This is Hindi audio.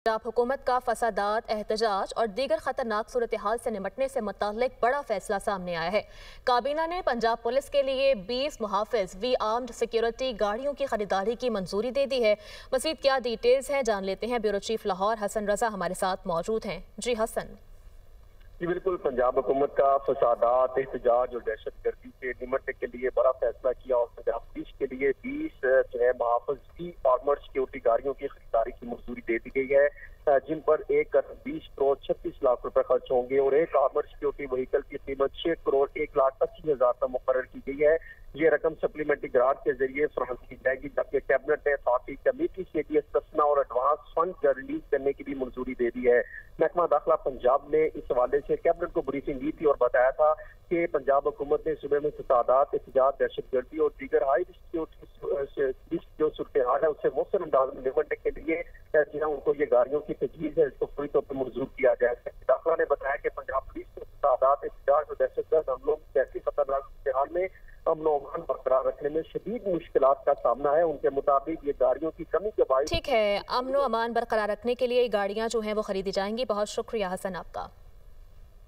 पंजाब हुकूमत का फसादात, एहतजाज और दीगर खतरनाक सूरत हाल से निपटने से मुताल्लिक बड़ा फैसला सामने आया है। काबीना ने पंजाब पुलिस के लिए 20 मुहाफिज वी आर्म्ड सिक्योरिटी गाड़ियों की खरीदारी की मंजूरी दे दी है। मज़ीद क्या डिटेल्स हैं जान लेते हैं। ब्यूरो चीफ लाहौर हसन रजा हमारे साथ मौजूद हैं। जी हसन। जी बिल्कुल, पंजाब हुकूमत का फसादात, एहतजाज और दहशत गर्दी से निपटने के लिए बड़ा फैसला किया और पंजाब पुलिस के लिए 20 जो है मुहाफिज वी आर्मर्ड सिक्योरिटी गाड़ियों की खरीदारी की मंजूरी दे दी गई है, जिन पर 1,20,36,00,000 रुपए खर्च होंगे और एक आर्मर्ड सिक्योरिटी व्हीकल की कीमत 6,01,80,000 पर मुकर्रर की गई है। ये रकम सप्लीमेंट्री ग्रांट के जरिए फराहम की जाएगी, जबकि कैबिनेट ने साथ ही कमेटी से भी इस्तेस्ना और एडवांस फंड रिलीज करने की भी मंजूरी दे दी है। महकमा दाखिला पंजाब ने इस हवाले से कैबिनेट को ब्रीफिंग दी थी और बताया था कि पंजाब हुकूमत ने सूबे में फसादात, एहतजाज, दहशतगर्दी और दीगर हाई रिस्क जो सूरत हाल है उससे मौसर अंदाज में निपटने के लिए उनको ये गाड़ियों की तजवीज़ है, इसको पूरी तौर पर मंजूर किया जाए। दाखिला ने बताया कि पंजाब पुलिस को फसादात, एहतजाज और दहशतगर्द हमलों जैसी खतरनाक सूरत हाल में अमन और अमान बरकरार रखने में शदीद मुश्किलात का सामना है। उनके मुताबिक ये गाड़ियों की कमी के बायस ठीक है, अमन और अमान बरकरार रखने के लिए गाड़ियाँ जो हैं वो खरीदी जाएंगी। बहुत शुक्रिया हसन आपका।